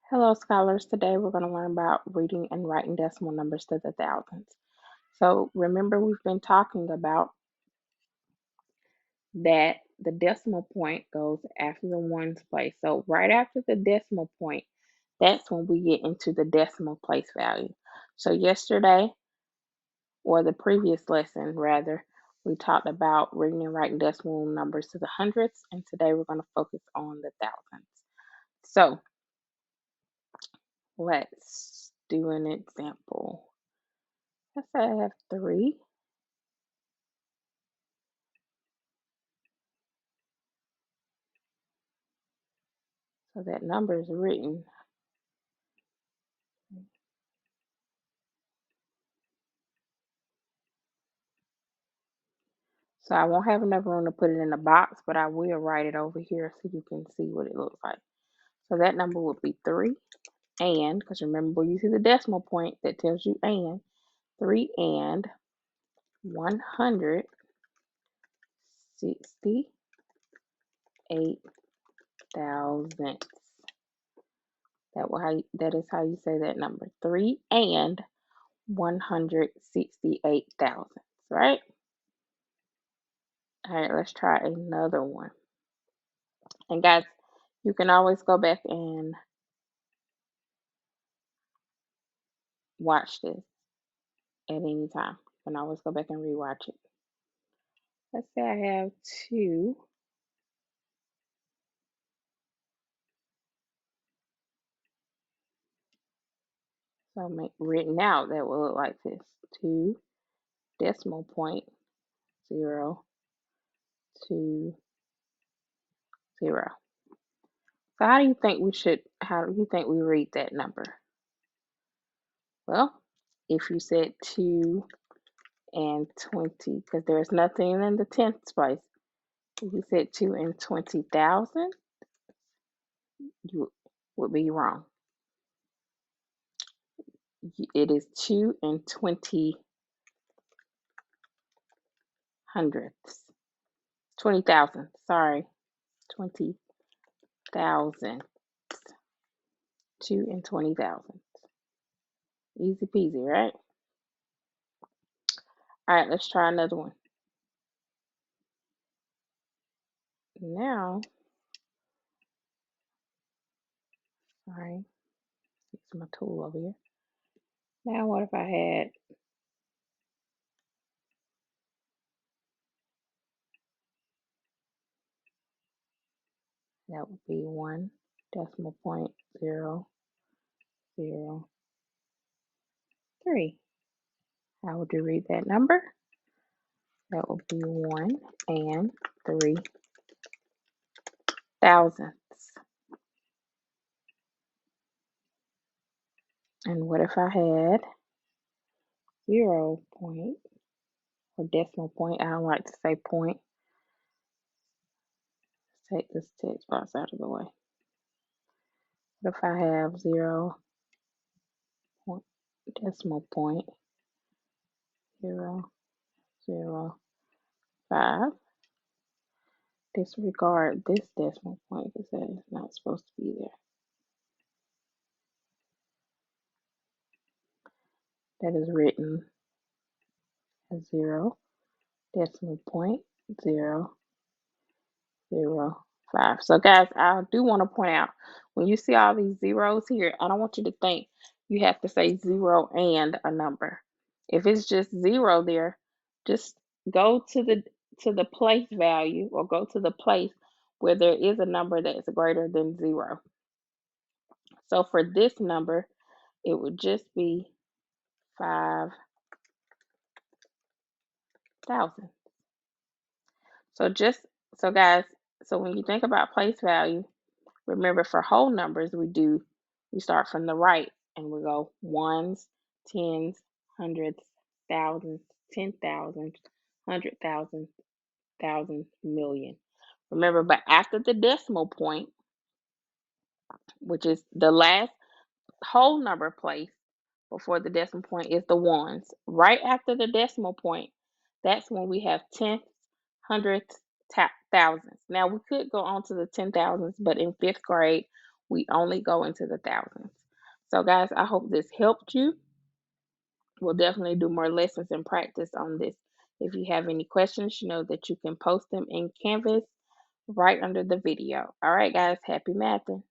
Hello, scholars. Today we're going to learn about reading and writing decimal numbers to the thousands. So remember, we've been talking about that the decimal point goes after the ones place. So right after the decimal point, that's when we get into the decimal place value. So yesterday, or the previous lesson rather, we talked about reading and writing decimal numbers to the hundreds, and today we're going to focus on the thousands. So let's do an example. Let's say I have 3. So that number is written. So I won't have enough room to put it in a box, but I will write it over here so you can see what it looks like. So that number would be 3 and, because remember you see the decimal point that tells you and, 3 and 168 thousandths. That is how you say that number. 3 and 168 thousandths, right? All right, let's try another one. And guys, you can always go back and watch this at any time. You can always go back and rewatch it. Let's say I have 2. So make written out that will look like this. 2 decimal point 0 2 0. So how do you think we read that number? Well, if you said 2 and 20, because there's nothing in the tenths place. If you said 2 and 20,000, you would be wrong. It is 2 and 20 hundredths. 20,000, sorry. 20,000. 2 and 20,000. Easy peasy, right? All right, let's try another one. Now, sorry, use my tool over here. Now, what if I had that would be 1 decimal point 0 0 3. How would you read that number? That would be 1 and 3 thousandths. And what if I had 0 point or decimal point? I don't like to say point. Let's take this text box out of the way. What if I have 0 point, decimal point 0 0 5? Disregard this decimal point because that is not supposed to be there. That is written as 0 decimal point 0 0 5. So guys, I do want to point out, when you see all these zeros here, I don't want you to think you have to say 0 and a number. If it's just 0 there, just go to the place value, or go to the place where there is a number that is greater than 0. So for this number, it would just be 5,000. So guys, so when you think about place value, remember for whole numbers we start from the right and we go ones, tens, hundreds, thousands, 10,000, 100,000, thousand, million. Remember, but after the decimal point, which is the last whole number place before the decimal point, is the ones. Right after the decimal point, that's when we have tenths, hundredths, thousands. Now we could go on to the 10,000s, but in 5th grade We only go into the thousandths. So guys, I hope this helped you. We'll definitely do more lessons and practice on this. If you have any questions, you know that you can post them in Canvas right under the video. All right, guys, happy mathing.